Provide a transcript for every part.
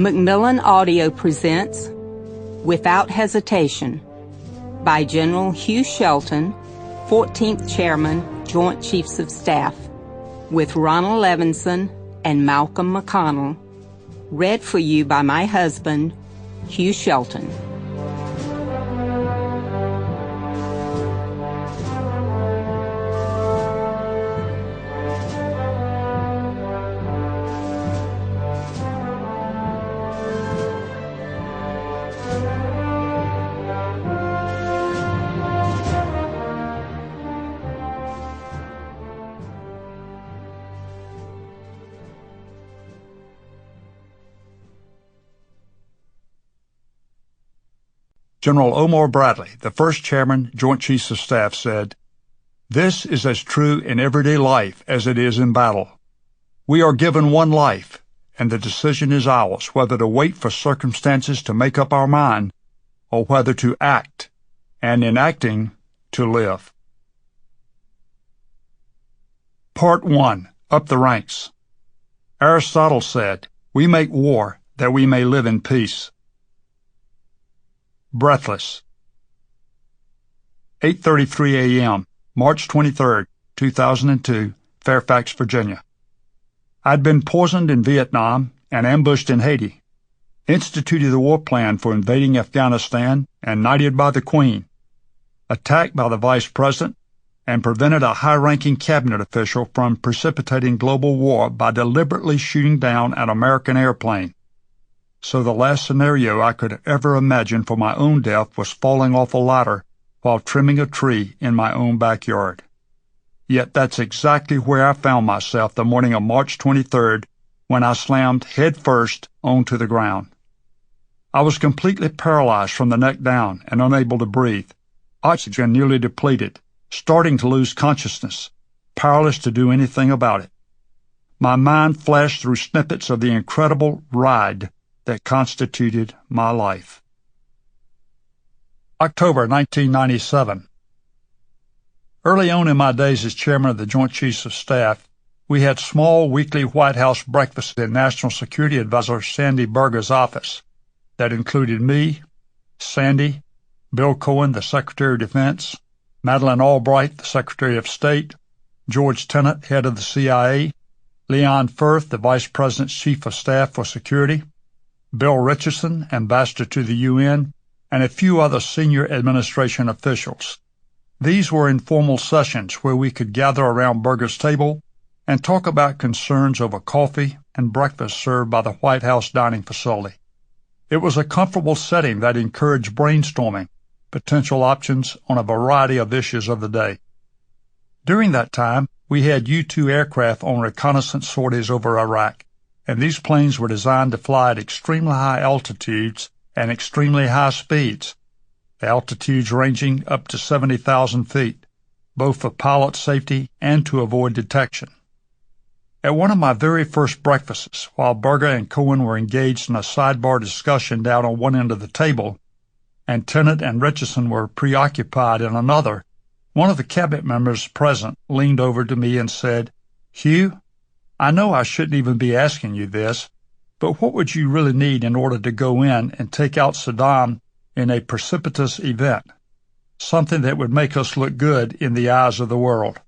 Macmillan Audio presents Without Hesitation by General Hugh Shelton, 14th Chairman, Joint Chiefs of Staff, with Ronald Levinson and Malcolm McConnell, read for you by my husband, Hugh Shelton. General Omar Bradley, the first Chairman, Joint Chiefs of Staff, said, "This is as true in everyday life as it is in battle. We are given one life, and the decision is ours whether to wait for circumstances to make up our mind or whether to act, and in acting, to live." Part 1. Up the Ranks. Aristotle said, "We make war that we may live in peace." Breathless. 8:33 a.m., March 23, 2002, Fairfax, Virginia. I'd been poisoned in Vietnam and ambushed in Haiti, instituted the war plan for invading Afghanistan and knighted by the Queen, attacked by the Vice President, and prevented a high-ranking cabinet official from precipitating global war by deliberately shooting down an American airplane. So the last scenario I could ever imagine for my own death was falling off a ladder while trimming a tree in my own backyard. Yet that's exactly where I found myself the morning of March 23rd when I slammed head first onto the ground. I was completely paralyzed from the neck down and unable to breathe, oxygen nearly depleted, starting to lose consciousness, powerless to do anything about it. My mind flashed through snippets of the incredible ride that constituted my life. October 1997. Early on in my days as Chairman of the Joint Chiefs of Staff, we had small weekly White House breakfasts in National Security Advisor Sandy Berger's office that included me, Sandy, Bill Cohen, the Secretary of Defense, Madeleine Albright, the Secretary of State, George Tenet, head of the CIA, Leon Firth, the Vice President's Chief of Staff for Security, Bill Richardson, Ambassador to the UN, and a few other senior administration officials. These were informal sessions where we could gather around Berger's table and talk about concerns over coffee and breakfast served by the White House dining facility. It was a comfortable setting that encouraged brainstorming potential options on a variety of issues of the day. During that time, we had U-2 aircraft on reconnaissance sorties over Iraq, and these planes were designed to fly at extremely high altitudes and extremely high speeds, altitudes ranging up to 70,000 feet, both for pilot safety and to avoid detection. At one of my very first breakfasts, while Berger and Cohen were engaged in a sidebar discussion down on one end of the table, and Tenet and Richardson were preoccupied in another, one of the cabinet members present leaned over to me and said, "Hugh, I know I shouldn't even be asking you this, but what would you really need in order to go in and take out Saddam in a precipitous event, something that would make us look good in the eyes of the world?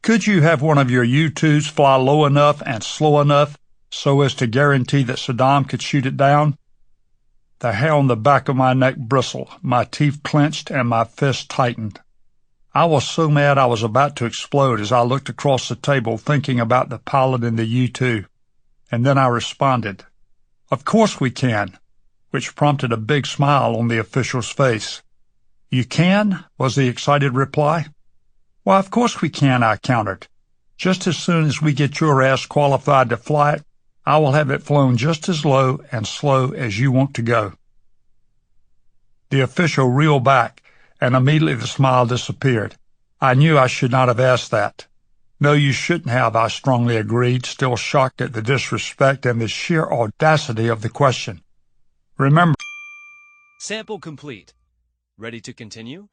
Could you have one of your U-2s fly low enough and slow enough so as to guarantee that Saddam could shoot it down?" The hair on the back of my neck bristled, my teeth clenched, and my fist tightened. I was so mad I was about to explode as I looked across the table thinking about the pilot in the U-2. And then I responded, "Of course we can," which prompted a big smile on the official's face. "You can?" was the excited reply. "Why, of course we can," I countered. "Just as soon as we get your ass qualified to fly it, I will have it flown just as low and slow as you want to go." The official reeled back, and immediately the smile disappeared. I knew I should not have asked that. "No, you shouldn't have," I strongly agreed, still shocked at the disrespect and the sheer audacity of the question. "Remember..." Sample complete. Ready to continue?